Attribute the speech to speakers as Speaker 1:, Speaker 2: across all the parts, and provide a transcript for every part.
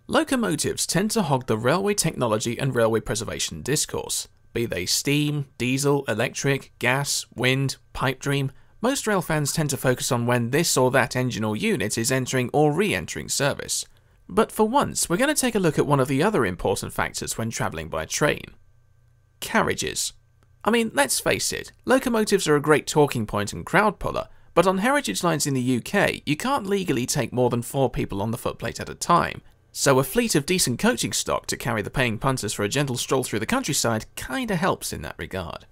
Speaker 1: Locomotives tend to hog the railway technology and railway preservation discourse. Be they steam, diesel, electric, gas, wind, pipe dream, most rail fans tend to focus on when this or that engine or unit is entering or re-entering service. But for once, we're going to take a look at one of the other important factors when travelling by train. Carriages. I mean, let's face it, locomotives are a great talking point and crowd puller, but on heritage lines in the UK, you can't legally take more than 4 people on the footplate at a time. So a fleet of decent coaching stock to carry the paying punters for a gentle stroll through the countryside kinda helps in that regard.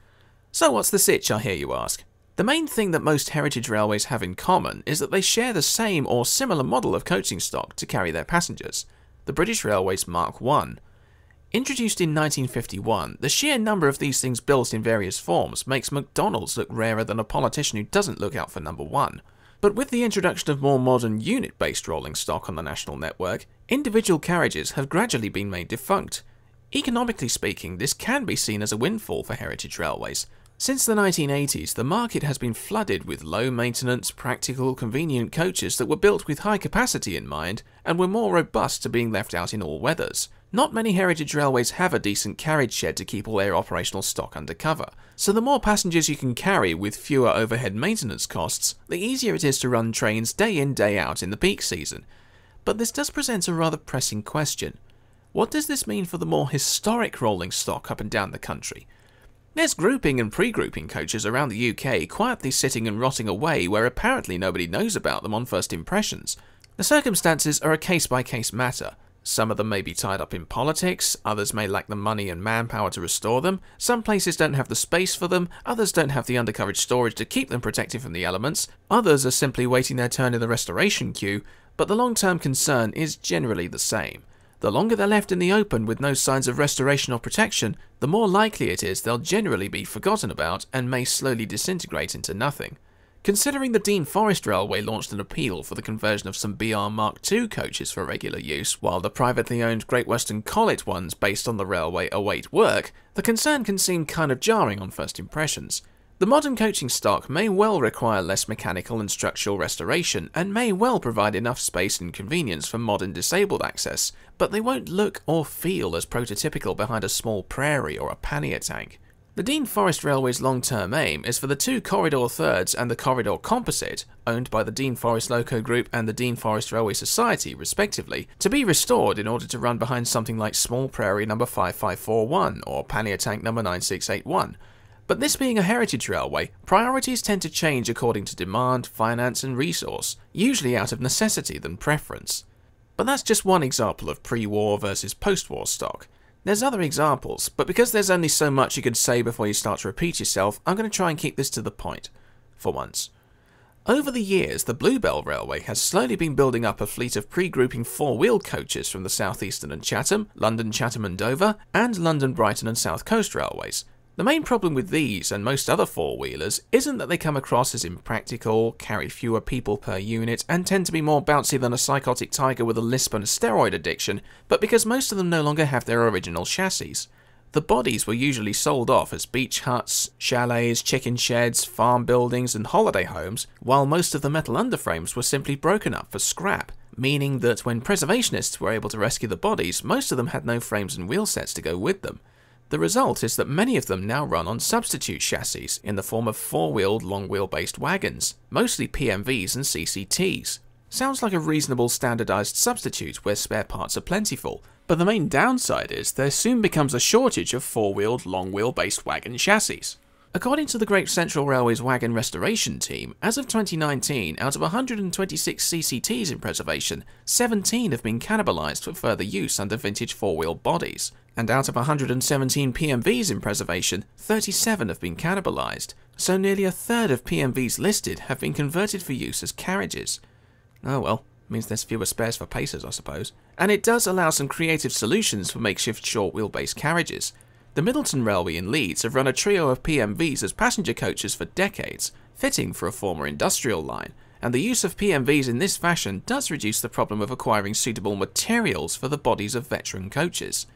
Speaker 1: So what's the sitch, I hear you ask? The main thing that most heritage railways have in common is that they share the same or similar model of coaching stock to carry their passengers, the British Railways Mark I. Introduced in 1951, the sheer number of these things built in various forms makes McDonald's look rarer than a politician who doesn't look out for number 1. But with the introduction of more modern unit-based rolling stock on the national network, individual carriages have gradually been made defunct. Economically speaking, this can be seen as a windfall for heritage railways. Since the 1980s, the market has been flooded with low-maintenance, practical, convenient coaches that were built with high capacity in mind and were more robust to being left out in all weathers. Not many heritage railways have a decent carriage shed to keep all their operational stock under cover, so the more passengers you can carry with fewer overhead maintenance costs, the easier it is to run trains day in day out in the peak season. But this does present a rather pressing question. What does this mean for the more historic rolling stock up and down the country? There's grouping and pre-grouping coaches around the UK quietly sitting and rotting away where apparently nobody knows about them on first impressions. The circumstances are a case-by-case matter. Some of them may be tied up in politics, others may lack the money and manpower to restore them, some places don't have the space for them, others don't have the undercarriage storage to keep them protected from the elements, others are simply waiting their turn in the restoration queue, but the long-term concern is generally the same. The longer they're left in the open with no signs of restoration or protection, the more likely it is they'll generally be forgotten about and may slowly disintegrate into nothing. Considering the Dean Forest Railway launched an appeal for the conversion of some BR Mark II coaches for regular use, while the privately owned Great Western Collet ones based on the railway await work, the concern can seem kind of jarring on first impressions. The modern coaching stock may well require less mechanical and structural restoration and may well provide enough space and convenience for modern disabled access, but they won't look or feel as prototypical behind a small prairie or a pannier tank. The Dean Forest Railway's long-term aim is for the 2 Corridor Thirds and the Corridor Composite, owned by the Dean Forest Loco Group and the Dean Forest Railway Society respectively, to be restored in order to run behind something like Small Prairie number 5541 or Pannier Tank number 9681. But this being a heritage railway, priorities tend to change according to demand, finance and resource, usually out of necessity than preference. But that's just one example of pre-war versus post-war stock. There's other examples, but because there's only so much you could say before you start to repeat yourself, I'm going to try and keep this to the point, for once. Over the years, the Bluebell Railway has slowly been building up a fleet of pre-grouping 4-wheel coaches from the South Eastern and Chatham, London, Chatham and Dover, and London, Brighton and South Coast Railways. The main problem with these and most other 4-wheelers isn't that they come across as impractical, carry fewer people per unit, and tend to be more bouncy than a psychotic tiger with a lisp and a steroid addiction, but because most of them no longer have their original chassis. The bodies were usually sold off as beach huts, chalets, chicken sheds, farm buildings and holiday homes, while most of the metal underframes were simply broken up for scrap, meaning that when preservationists were able to rescue the bodies, most of them had no frames and wheel sets to go with them. The result is that many of them now run on substitute chassis in the form of 4-wheeled long-wheel-based wagons, mostly PMVs and CCTs. Sounds like a reasonable standardized substitute where spare parts are plentiful, but the main downside is there soon becomes a shortage of 4-wheeled long-wheel-based wagon chassis. According to the Great Central Railway's Wagon Restoration Team, as of 2019, out of 126 CCTs in preservation, 17 have been cannibalised for further use under vintage 4-wheel bodies, and out of 117 PMVs in preservation, 37 have been cannibalised, so nearly a third of PMVs listed have been converted for use as carriages. Oh well, means there's fewer spares for pacers, I suppose. And it does allow some creative solutions for makeshift short-wheelbase carriages. The Middleton Railway in Leeds have run a trio of PMVs as passenger coaches for decades, fitting for a former industrial line, and the use of PMVs in this fashion does reduce the problem of acquiring suitable materials for the bodies of veteran coaches.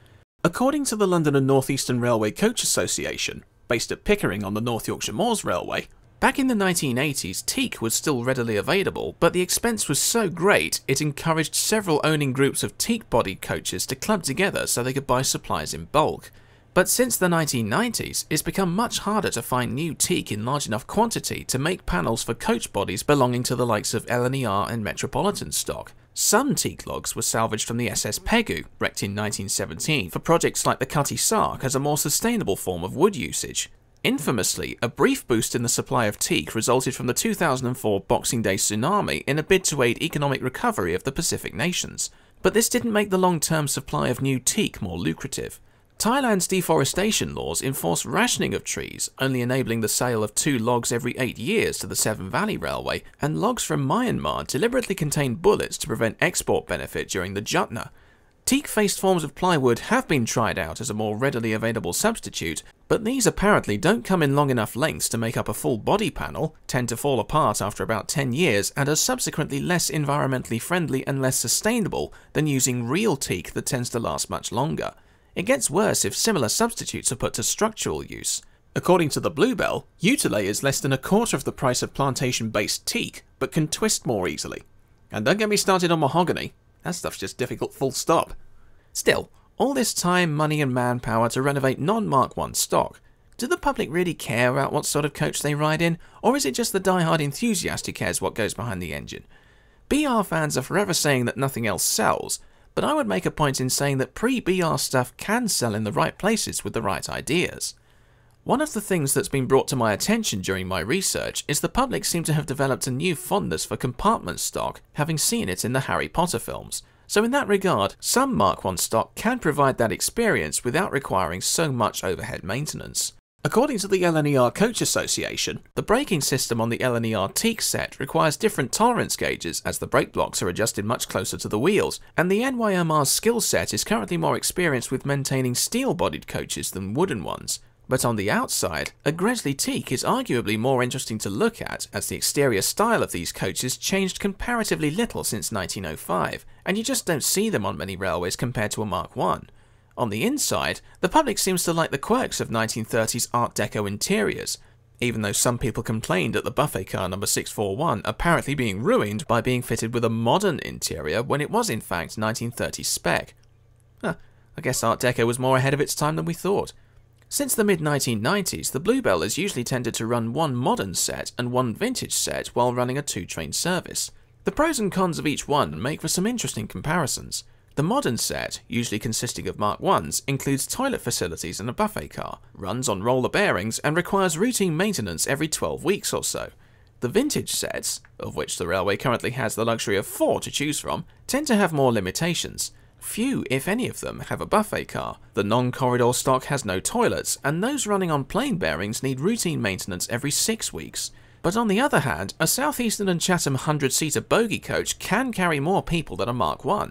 Speaker 1: According to the London and North Eastern Railway Coach Association, based at Pickering on the North Yorkshire Moors Railway, Back in the 1980s, teak was still readily available, but the expense was so great it encouraged several owning groups of teak-bodied coaches to club together so they could buy supplies in bulk. But since the 1990s, it's become much harder to find new teak in large enough quantity to make panels for coach bodies belonging to the likes of LNER and Metropolitan stock. Some teak logs were salvaged from the SS Pegu, wrecked in 1917, for projects like the Cutty Sark as a more sustainable form of wood usage. Infamously, a brief boost in the supply of teak resulted from the 2004 Boxing Day tsunami in a bid to aid economic recovery of the Pacific nations. But this didn't make the long-term supply of new teak more lucrative. Thailand's deforestation laws enforce rationing of trees, only enabling the sale of 2 logs every 8 years to the Seven Valley Railway, and logs from Myanmar deliberately contain bullets to prevent export benefit during the Jutna. Teak-faced forms of plywood have been tried out as a more readily available substitute, but these apparently don't come in long enough lengths to make up a full body panel, tend to fall apart after about 10 years, and are subsequently less environmentally friendly and less sustainable than using real teak that tends to last much longer. It gets worse if similar substitutes are put to structural use. According to the Bluebell, Utilay is less than a quarter of the price of plantation-based teak, but can twist more easily. And don't get me started on mahogany. That stuff's just difficult full stop. Still, all this time, money and manpower to renovate non-Mark I stock. Do the public really care about what sort of coach they ride in, or is it just the die-hard enthusiast who cares what goes behind the engine? BR fans are forever saying that nothing else sells, but I would make a point in saying that pre-BR stuff can sell in the right places with the right ideas. One of the things that's been brought to my attention during my research is the public seem to have developed a new fondness for compartment stock, having seen it in the Harry Potter films. So in that regard, some Mark I stock can provide that experience without requiring so much overhead maintenance. According to the LNER Coach Association, the braking system on the LNER teak set requires different tolerance gauges as the brake blocks are adjusted much closer to the wheels, and the NYMR's skill set is currently more experienced with maintaining steel-bodied coaches than wooden ones. But on the outside, a Gresley teak is arguably more interesting to look at, as the exterior style of these coaches changed comparatively little since 1905, and you just don't see them on many railways compared to a Mark I. On the inside, the public seems to like the quirks of 1930s Art Deco interiors, even though some people complained at the buffet car number 641 apparently being ruined by being fitted with a modern interior when it was in fact 1930s spec. I guess Art Deco was more ahead of its time than we thought. Since the mid-1990s, the Bluebell has usually tended to run one modern set and one vintage set while running a 2-train service. The pros and cons of each one make for some interesting comparisons. The modern set, usually consisting of Mark Is, includes toilet facilities and a buffet car, runs on roller bearings, and requires routine maintenance every 12 weeks or so. The vintage sets, of which the railway currently has the luxury of 4 to choose from, tend to have more limitations. Few, if any of them, have a buffet car, the non-corridor stock has no toilets, and those running on plain bearings need routine maintenance every 6 weeks. But on the other hand, a South Eastern and Chatham 100-seater bogie coach can carry more people than a Mark I.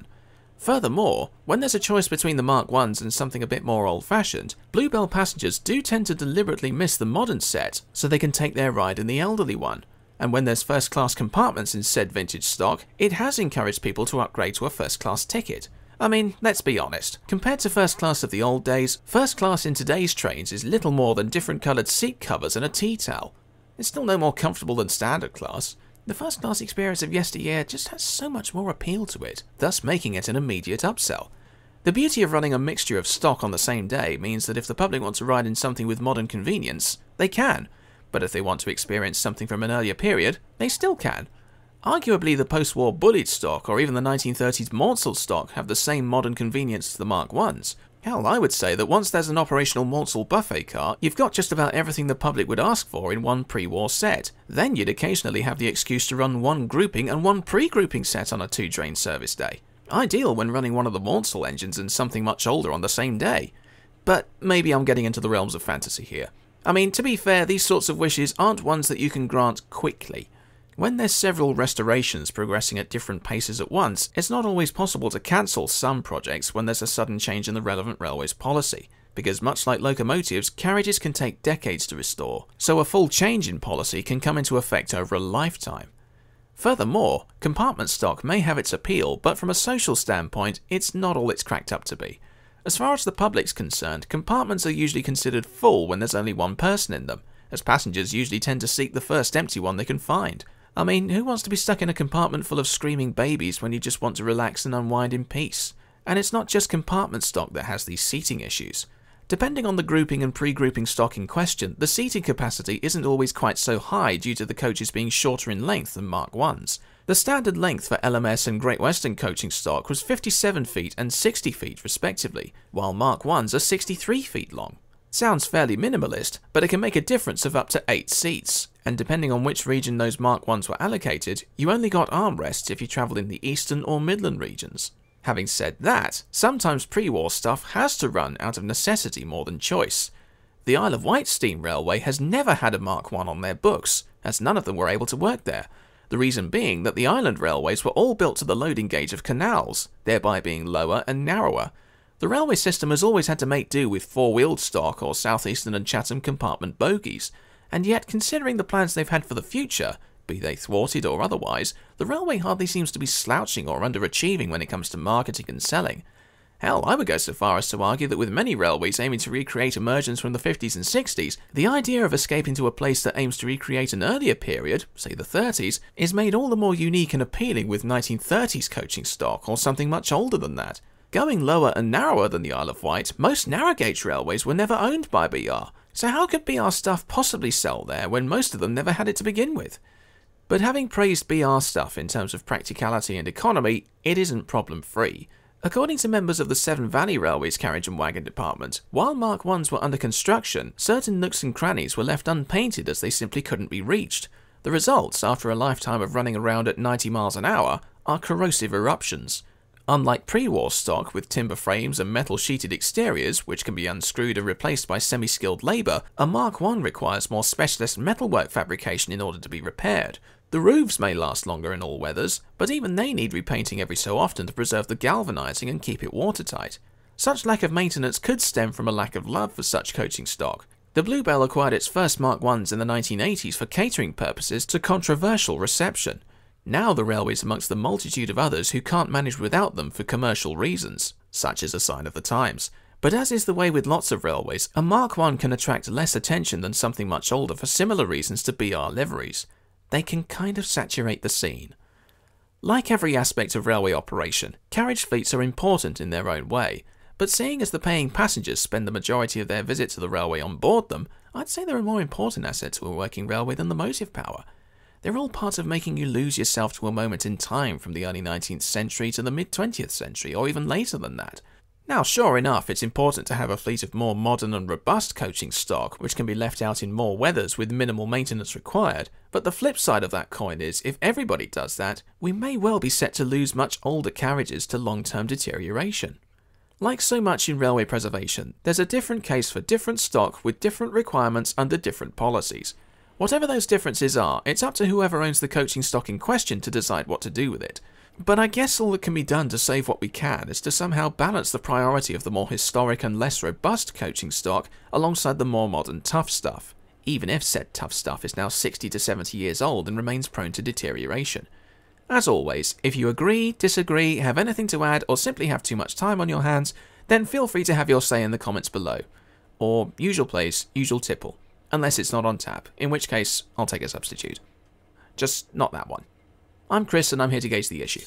Speaker 1: Furthermore, when there's a choice between the Mark Is and something a bit more old-fashioned, Bluebell passengers do tend to deliberately miss the modern set so they can take their ride in the elderly one. And when there's first-class compartments in said vintage stock, it has encouraged people to upgrade to a first-class ticket. I mean, let's be honest, compared to first class of the old days, first class in today's trains is little more than different coloured seat covers and a tea towel. It's still no more comfortable than standard class. The first class experience of yesteryear just has so much more appeal to it, thus making it an immediate upsell. The beauty of running a mixture of stock on the same day means that if the public want to ride in something with modern convenience, they can, but if they want to experience something from an earlier period, they still can. Arguably, the post-war bullied stock or even the 1930s Mansell stock have the same modern convenience as the Mark Is. Hell, I would say that once there's an operational Mansell buffet car, you've got just about everything the public would ask for in one pre-war set. Then you'd occasionally have the excuse to run one grouping and one pre-grouping set on a 2-train service day. Ideal when running one of the Mansell engines and something much older on the same day. But maybe I'm getting into the realms of fantasy here. I mean, to be fair, these sorts of wishes aren't ones that you can grant quickly. When there's several restorations progressing at different paces at once, it's not always possible to cancel some projects when there's a sudden change in the relevant railway's policy, because much like locomotives, carriages can take decades to restore, so a full change in policy can come into effect over a lifetime. Furthermore, compartment stock may have its appeal, but from a social standpoint, it's not all it's cracked up to be. As far as the public's concerned, compartments are usually considered full when there's only one person in them, as passengers usually tend to seek the first empty one they can find. I mean, who wants to be stuck in a compartment full of screaming babies when you just want to relax and unwind in peace? And it's not just compartment stock that has these seating issues. Depending on the grouping and pre-grouping stock in question, the seating capacity isn't always quite so high due to the coaches being shorter in length than Mark 1s. The standard length for LMS and Great Western coaching stock was 57 feet and 60 feet respectively, while Mark 1s are 63 feet long. Sounds fairly minimalist, but it can make a difference of up to 8 seats, and depending on which region those Mark 1s were allocated, you only got armrests if you travelled in the Eastern or Midland regions. Having said that, sometimes pre-war stuff has to run out of necessity more than choice. The Isle of Wight Steam Railway has never had a Mark 1 on their books, as none of them were able to work there. The reason being that the island railways were all built to the loading gauge of canals, thereby being lower and narrower. The railway system has always had to make do with four-wheeled stock or Southeastern and Chatham compartment bogies, and yet considering the plans they've had for the future, be they thwarted or otherwise, the railway hardly seems to be slouching or underachieving when it comes to marketing and selling. Hell, I would go so far as to argue that with many railways aiming to recreate emergence from the 50s and 60s, the idea of escaping to a place that aims to recreate an earlier period, say the 30s, is made all the more unique and appealing with 1930s coaching stock or something much older than that. Going lower and narrower than the Isle of Wight, most narrow gauge railways were never owned by BR, so how could BR stuff possibly sell there when most of them never had it to begin with? But having praised BR stuff in terms of practicality and economy, it isn't problem-free. According to members of the Severn Valley Railway's carriage and wagon department, while Mark 1s were under construction, certain nooks and crannies were left unpainted as they simply couldn't be reached. The results, after a lifetime of running around at 90 miles an hour, are corrosive eruptions. Unlike pre-war stock with timber frames and metal-sheeted exteriors, which can be unscrewed and replaced by semi-skilled labour, a Mark 1 requires more specialist metalwork fabrication in order to be repaired. The roofs may last longer in all weathers, but even they need repainting every so often to preserve the galvanising and keep it watertight. Such lack of maintenance could stem from a lack of love for such coaching stock. The Bluebell acquired its first Mark 1s in the 1980s for catering purposes to controversial reception. Now the railway's amongst the multitude of others who can't manage without them for commercial reasons. Such is a sign of the times. But as is the way with lots of railways, a Mark 1 can attract less attention than something much older for similar reasons to BR liveries. They can kind of saturate the scene. Like every aspect of railway operation, carriage fleets are important in their own way, but seeing as the paying passengers spend the majority of their visit to the railway on board them, I'd say they're a more important asset to a working railway than the motive power. They're all part of making you lose yourself to a moment in time from the early 19th century to the mid-20th century, or even later than that. Now, sure enough, it's important to have a fleet of more modern and robust coaching stock, which can be left out in more weathers with minimal maintenance required, but the flip side of that coin is, if everybody does that, we may well be set to lose much older carriages to long-term deterioration. Like so much in railway preservation, there's a different case for different stock with different requirements under different policies. Whatever those differences are, it's up to whoever owns the coaching stock in question to decide what to do with it. But I guess all that can be done to save what we can is to somehow balance the priority of the more historic and less robust coaching stock alongside the more modern tough stuff, even if said tough stuff is now 60 to 70 years old and remains prone to deterioration. As always, if you agree, disagree, have anything to add, or simply have too much time on your hands, then feel free to have your say in the comments below. Or, usual place, usual tipple. Unless it's not on tap, in which case I'll take a substitute. Just not that one. I'm Chris and I'm here to gauge the issue.